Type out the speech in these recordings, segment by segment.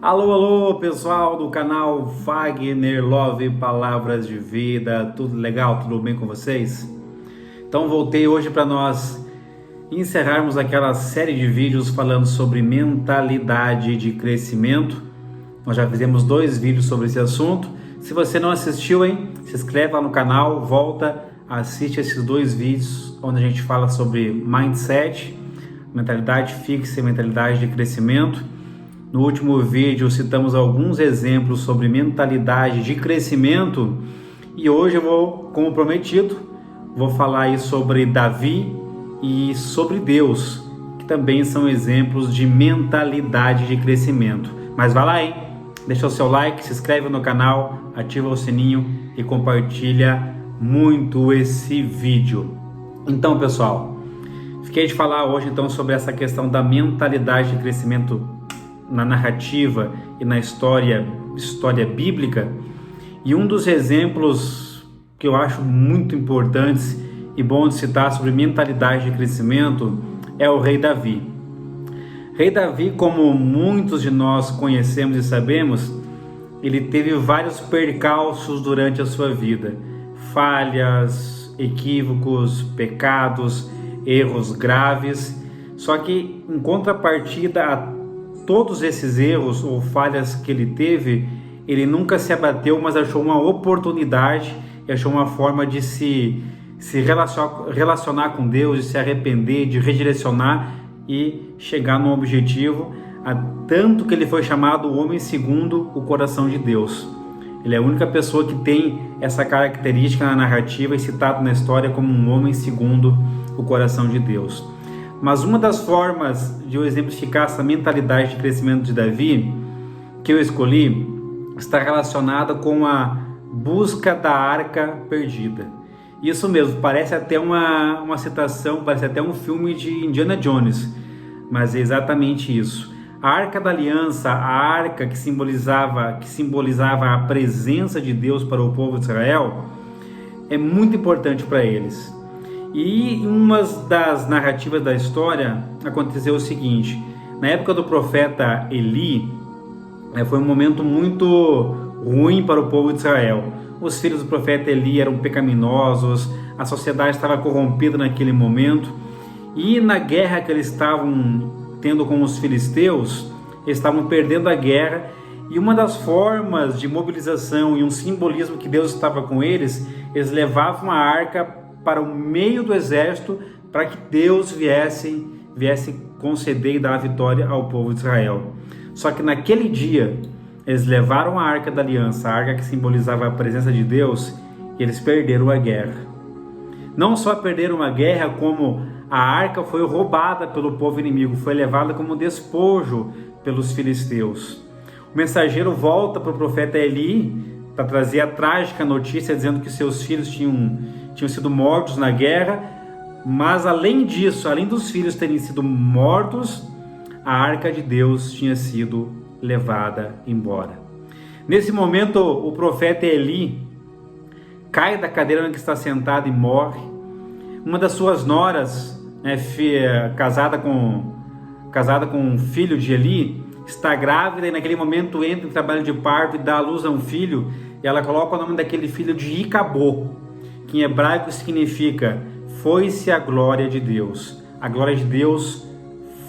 Alô, alô, pessoal do canal Wagner Love Palavras de Vida, tudo legal? Tudo bem com vocês? Então voltei hoje para nós encerrarmos aquela série de vídeos falando sobre mentalidade de crescimento. Nós já fizemos 2 vídeos sobre esse assunto. Se você não assistiu, se inscreve lá no canal, volta, assiste esses 2 vídeos onde a gente fala sobre mindset, mentalidade fixa e mentalidade de crescimento. No último vídeo citamos alguns exemplos sobre mentalidade de crescimento e hoje eu vou, como prometido, vou falar aí sobre Davi e sobre Deus, que também são exemplos de mentalidade de crescimento. Mas vai lá, deixa o seu like, se inscreve no canal, ativa o sininho e compartilha muito esse vídeo. Então, pessoal, fiquei de falar hoje então sobre essa questão da mentalidade de crescimento na narrativa e na história bíblica, e um dos exemplos que eu acho muito importantes e bom de citar sobre mentalidade de crescimento é o rei Davi. Rei Davi, como muitos de nós conhecemos e sabemos, ele teve vários percalços durante a sua vida, falhas, equívocos, pecados, erros graves. Só que em contrapartida a todos esses erros ou falhas que ele teve, ele nunca se abateu, mas achou uma oportunidade e achou uma forma de se relacionar com Deus, de se arrepender, de redirecionar e chegar no objetivo, tanto que ele foi chamado o homem segundo o coração de Deus. Ele é a única pessoa que tem essa característica na narrativa e citado na história como um homem segundo o coração de Deus. Mas uma das formas de eu exemplificar essa mentalidade de crescimento de Davi que eu escolhi está relacionada com a busca da arca perdida. Isso mesmo, parece até uma citação, parece até um filme de Indiana Jones, mas é exatamente isso. A Arca da Aliança, a arca que simbolizava a presença de Deus para o povo de Israel, é muito importante para eles. E em uma das narrativas da história aconteceu o seguinte: na época do profeta Eli, foi um momento muito ruim para o povo de Israel. Os filhos do profeta Eli eram pecaminosos, a sociedade estava corrompida naquele momento, e na guerra que eles estavam tendo com os filisteus, eles estavam perdendo a guerra, e uma das formas de mobilização e um simbolismo que Deus estava com eles levavam a arca para o meio do exército, para que Deus viesse conceder e dar a vitória ao povo de Israel. Só que naquele dia, eles levaram a Arca da Aliança, a arca que simbolizava a presença de Deus, e eles perderam a guerra. Não só perderam a guerra, como a arca foi roubada pelo povo inimigo, foi levada como despojo pelos filisteus. O mensageiro volta para o profeta Eli para trazer a trágica notícia, dizendo que seus filhos tinham sido mortos na guerra, mas além disso, além dos filhos terem sido mortos, a arca de Deus tinha sido levada embora. Nesse momento, o profeta Eli cai da cadeira onde está sentado e morre. Uma das suas noras, casada com um filho de Eli, está grávida e naquele momento entra em trabalho de parto e dá à luz a um filho, e ela coloca o nome daquele filho de Icabô, que em hebraico significa foi-se a glória de Deus. A glória de Deus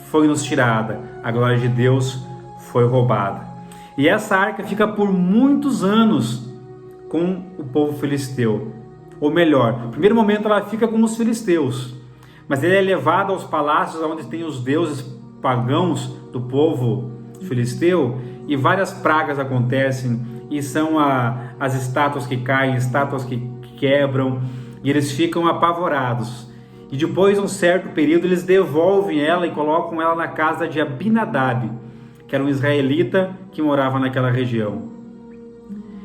foi nos tirada, a glória de Deus foi roubada. E essa arca fica por muitos anos com o povo filisteu. Ou melhor, no primeiro momento ela fica com os filisteus, mas ele é levado aos palácios onde tem os deuses pagãos do povo filisteu, e várias pragas acontecem, e são as estátuas que caem, estátuas que quebram, e eles ficam apavorados. E depois de um certo período eles devolvem ela e colocam ela na casa de Abinadab, que era um israelita que morava naquela região.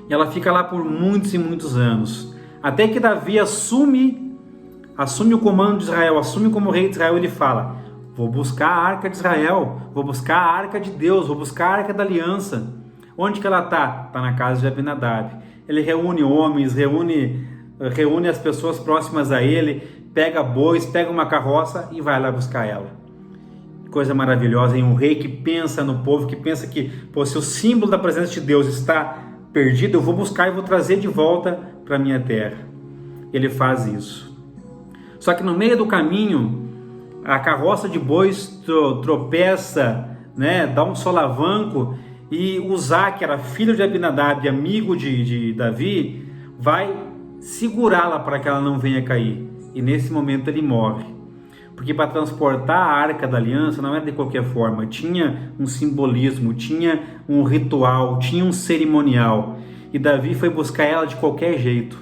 E ela fica lá por muitos e muitos anos, até que Davi assume o comando de Israel, assume como rei de Israel. Ele fala: vou buscar a arca de Israel, vou buscar a arca de Deus, vou buscar a arca da aliança. Onde que ela está? Está na casa de Abinadab. Ele reúne homens, reúne as pessoas próximas a ele, pega bois, pega uma carroça e vai lá buscar ela. coisa maravilhosa, em um rei que pensa no povo, que pensa que, pô, se o símbolo da presença de Deus está perdido, eu vou buscar e vou trazer de volta para a minha terra. Ele faz isso. Só que no meio do caminho, a carroça de bois tropeça, né, dá um solavanco, e Uzá, que era filho de Abinadab, amigo de Davi, vai segurá-la para que ela não venha cair. E nesse momento ele morre. Porque para transportar a Arca da Aliança não é de qualquer forma, tinha um simbolismo, tinha um ritual, tinha um cerimonial. E Davi foi buscar ela de qualquer jeito.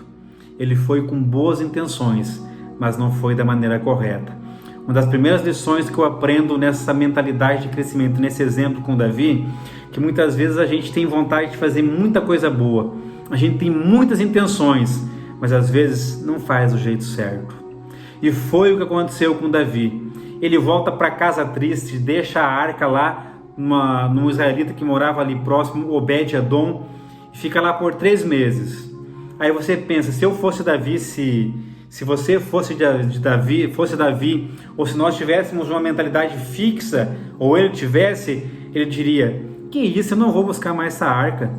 Ele foi com boas intenções, mas não foi da maneira correta. Uma das primeiras lições que eu aprendo nessa mentalidade de crescimento, nesse exemplo com Davi, que muitas vezes a gente tem vontade de fazer muita coisa boa, a gente tem muitas intenções, mas às vezes não faz do jeito certo. E foi o que aconteceu com Davi. Ele volta para casa triste, deixa a arca lá num israelita que morava ali próximo, Obed-Edom, e fica lá por 3 meses. Aí você pensa, se eu fosse Davi, se você fosse Davi, ou se nós tivéssemos uma mentalidade fixa, ou ele tivesse, ele diria: que isso, eu não vou buscar mais essa arca.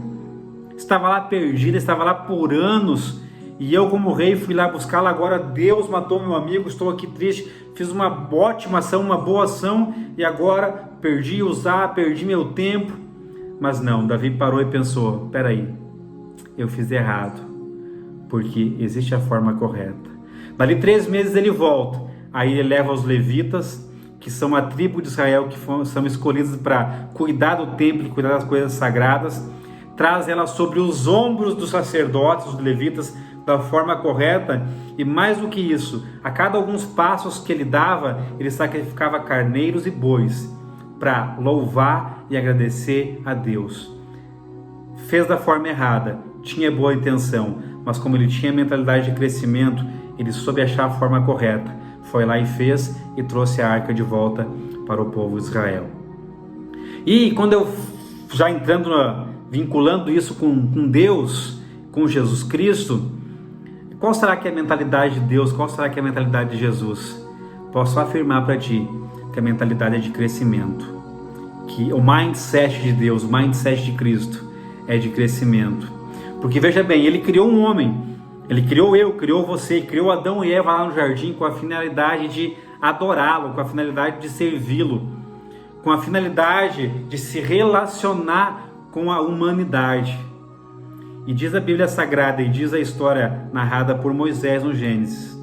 Estava lá perdida, estava lá por anos, e eu como rei fui lá buscá-la. Agora Deus matou meu amigo, estou aqui triste, fiz uma ótima ação, uma boa ação, e agora perdi meu tempo. Mas não, Davi parou e pensou: peraí, eu fiz errado, porque existe a forma correta. Dali 3 meses ele volta, aí ele leva os levitas, que são a tribo de Israel, que são escolhidos para cuidar do templo e cuidar das coisas sagradas, traz ela sobre os ombros dos sacerdotes, os levitas, da forma correta. E mais do que isso, a cada alguns passos que ele dava, ele sacrificava carneiros e bois para louvar e agradecer a Deus. Fez da forma errada, tinha boa intenção, mas como ele tinha mentalidade de crescimento, ele soube achar a forma correta, foi lá e fez, e trouxe a arca de volta para o povo de Israel. E quando eu já vinculando isso com Deus, com Jesus Cristo, qual será que é a mentalidade de Deus? Qual será que é a mentalidade de Jesus? Posso afirmar para ti que a mentalidade é de crescimento, que o mindset de Deus, o mindset de Cristo é de crescimento. Porque veja bem, ele criou um homem, ele criou eu, criou você, criou Adão e Eva lá no jardim com a finalidade de adorá-lo, com a finalidade de servi-lo, com a finalidade de se relacionar com a humanidade. E diz a Bíblia Sagrada e diz a história narrada por Moisés no Gênesis,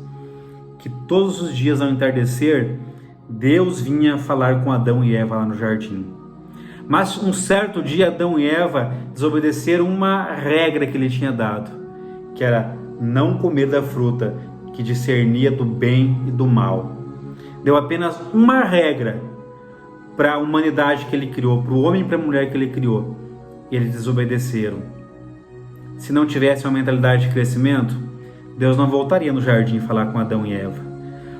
que todos os dias ao entardecer, Deus vinha falar com Adão e Eva lá no jardim. Mas um certo dia Adão e Eva desobedeceram uma regra que ele tinha dado, que era não comer da fruta que discernia do bem e do mal. Deu apenas uma regra para a humanidade que ele criou, para o homem e para a mulher que ele criou, e eles desobedeceram. Se não tivesse uma mentalidade de crescimento, Deus não voltaria no jardim falar com Adão e Eva.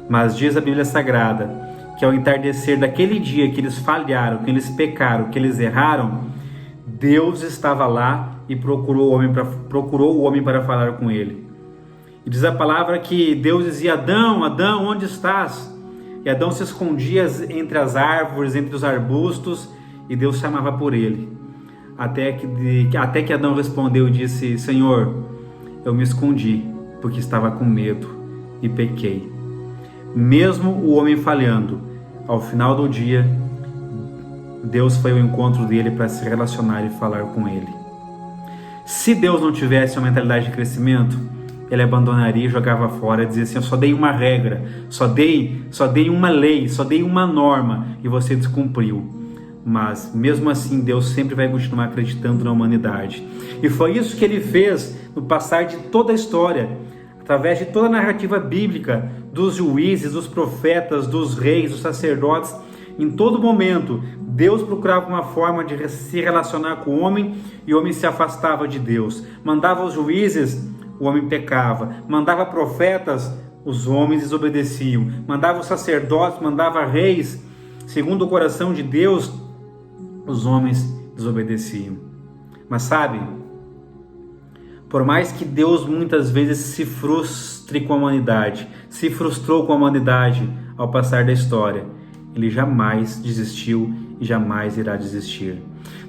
Mas diz a Bíblia Sagrada que ao entardecer daquele dia que eles falharam, que eles pecaram, que eles erraram, Deus estava lá e procurou o homem para falar com ele. E diz a palavra que Deus dizia: Adão, Adão, onde estás? E Adão se escondia entre as árvores, entre os arbustos, e Deus chamava por ele. Até que Adão respondeu e disse: Senhor, eu me escondi porque estava com medo e pequei. Mesmo o homem falhando, ao final do dia, Deus foi ao encontro dele para se relacionar e falar com ele. Se Deus não tivesse uma mentalidade de crescimento, ele abandonaria e jogava fora, e dizia assim: eu só dei uma regra, só dei uma lei, só dei uma norma e você descumpriu. Mas mesmo assim Deus sempre vai continuar acreditando na humanidade. E foi isso que ele fez no passar de toda a história, através de toda a narrativa bíblica, dos juízes, dos profetas, dos reis, dos sacerdotes. Em todo momento Deus procurava uma forma de se relacionar com o homem, e o homem se afastava de Deus. Mandava os juízes, o homem pecava. Mandava profetas, os homens desobedeciam. Mandava os sacerdotes, mandava reis, segundo o coração de Deus, os homens desobedeciam. Mas sabe, por mais que Deus muitas vezes se frustre com a humanidade, se frustrou com a humanidade ao passar da história, Ele jamais desistiu e jamais irá desistir.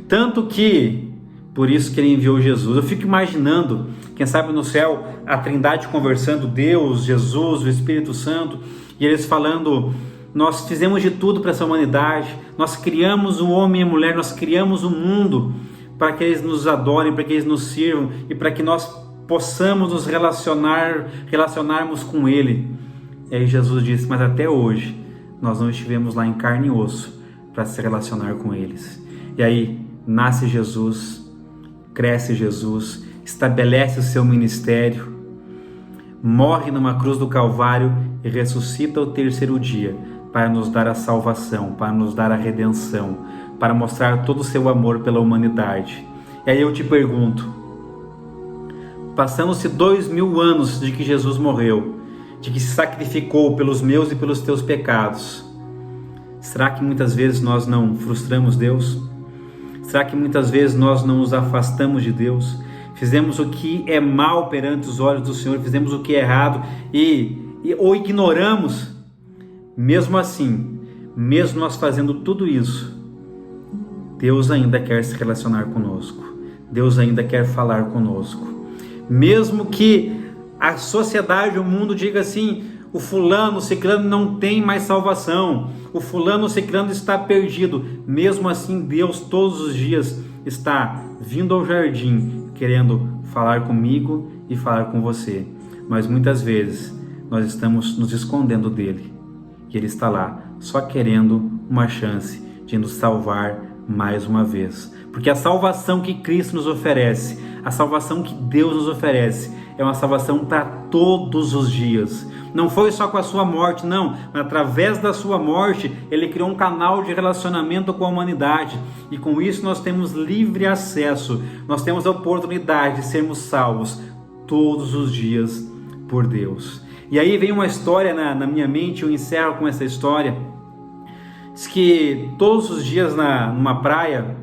Tanto que, por isso que Ele enviou Jesus. Eu fico imaginando, quem sabe no céu, a Trindade conversando, Deus, Jesus, o Espírito Santo, e eles falando: nós fizemos de tudo para essa humanidade, nós criamos o homem e a mulher, nós criamos o mundo para que eles nos adorem, para que eles nos sirvam e para que nós possamos nos relacionarmos com Ele. E aí Jesus disse: mas até hoje nós não estivemos lá em carne e osso para se relacionar com eles. E aí nasce Jesus, cresce Jesus, estabelece o seu ministério, morre numa cruz do Calvário e ressuscita ao terceiro dia para nos dar a salvação, para nos dar a redenção, para mostrar todo o seu amor pela humanidade. E aí eu te pergunto, passando-se 2000 anos de que Jesus morreu, de que se sacrificou pelos meus e pelos teus pecados, será que muitas vezes nós não frustramos Deus? Será que muitas vezes nós não nos afastamos de Deus? Fizemos o que é mal perante os olhos do Senhor, fizemos o que é errado ou ignoramos? Mesmo assim, mesmo nós fazendo tudo isso, Deus ainda quer se relacionar conosco. Deus ainda quer falar conosco. Mesmo que a sociedade, o mundo diga assim: o fulano, o ciclano não tem mais salvação, o fulano, o ciclano está perdido. Mesmo assim, Deus todos os dias está vindo ao jardim, querendo falar comigo e falar com você. Mas muitas vezes nós estamos nos escondendo dele. E Ele está lá, só querendo uma chance de nos salvar mais uma vez. Porque a salvação que Cristo nos oferece, a salvação que Deus nos oferece, é uma salvação para todos os dias. Não foi só com a sua morte, não. Mas através da sua morte, Ele criou um canal de relacionamento com a humanidade. E com isso nós temos livre acesso. Nós temos a oportunidade de sermos salvos todos os dias por Deus. E aí vem uma história na minha mente, eu encerro com essa história. Diz que todos os dias numa praia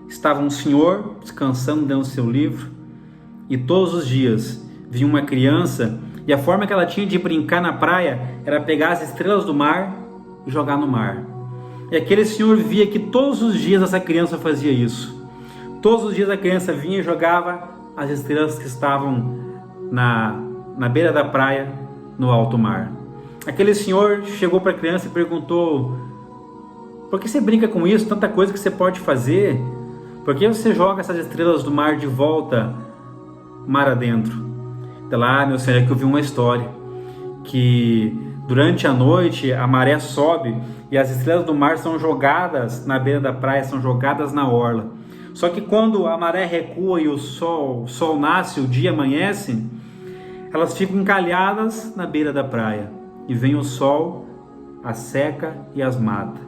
estava um senhor descansando dentro do seu livro, e todos os dias vinha uma criança, e a forma que ela tinha de brincar na praia era pegar as estrelas do mar e jogar no mar. E aquele senhor via que todos os dias essa criança fazia isso. Todos os dias a criança vinha e jogava as estrelas que estavam na beira da praia, no alto mar. Aquele senhor chegou para a criança e perguntou: por que você brinca com isso? Tanta coisa que você pode fazer. Por que você joga essas estrelas do mar de volta mar adentro? Lá, meu senhor, é que eu vi uma história que durante a noite a maré sobe e as estrelas do mar são jogadas na beira da praia, são jogadas na orla. Só que quando a maré recua e o sol nasce, o dia amanhece, elas ficam encalhadas na beira da praia. E vem o sol, as seca e as mata.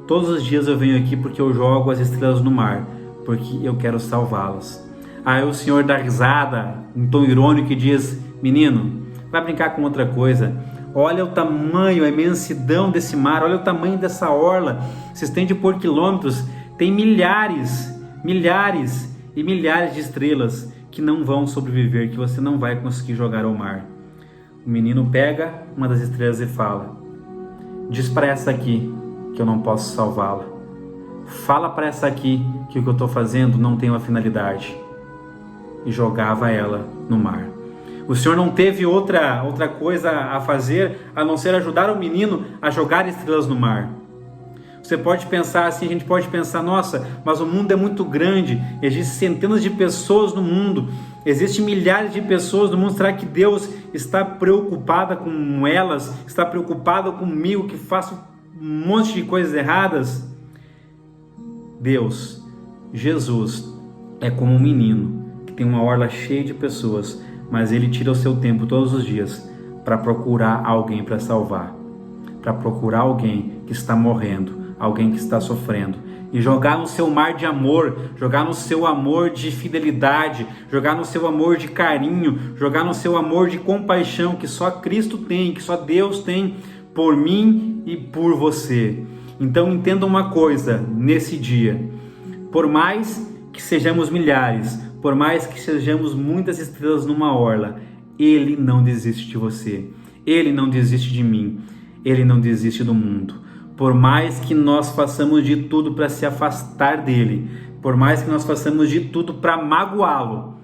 Todos os dias eu venho aqui porque eu jogo as estrelas no mar, porque eu quero salvá-las. Aí o senhor dá risada, um tom irônico, e diz: menino, vai brincar com outra coisa. Olha o tamanho, a imensidão desse mar, olha o tamanho dessa orla, se estende por quilômetros, tem milhares e milhares de estrelas que não vão sobreviver, que você não vai conseguir jogar ao mar. O menino pega uma das estrelas e fala: diz para essa aqui que eu não posso salvá-la. Fala para essa aqui que o que eu estou fazendo não tem uma finalidade. E jogava ela no mar. O Senhor não teve outra coisa a fazer a não ser ajudar o menino a jogar estrelas no mar. Você pode pensar assim, a gente pode pensar: nossa, mas o mundo é muito grande, existem centenas de pessoas no mundo, existem milhares de pessoas no mundo, será que Deus está preocupada com elas? Está preocupado comigo que faço um monte de coisas erradas? Deus, Jesus, é como um menino que tem uma orla cheia de pessoas, mas ele tira o seu tempo todos os dias para procurar alguém para salvar, para procurar alguém que está morrendo, alguém que está sofrendo, e jogar no seu mar de amor, jogar no seu amor de fidelidade, jogar no seu amor de carinho, jogar no seu amor de compaixão que só Cristo tem, que só Deus tem por mim e por você. Então entenda uma coisa nesse dia: por mais que sejamos milhares, por mais que sejamos muitas estrelas numa orla, Ele não desiste de você, Ele não desiste de mim. Ele não desiste do mundo. Por mais que nós façamos de tudo para se afastar dele, por mais que nós façamos de tudo para magoá-lo,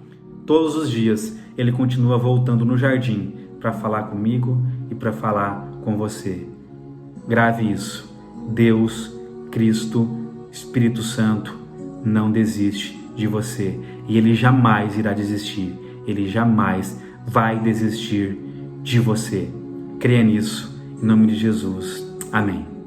todos os dias ele continua voltando no jardim para falar comigo e para falar com você. Grave isso. Deus, Cristo, Espírito Santo não desiste de você. E ele jamais irá desistir. Ele jamais vai desistir de você. Creia nisso. Em nome de Jesus. Amém.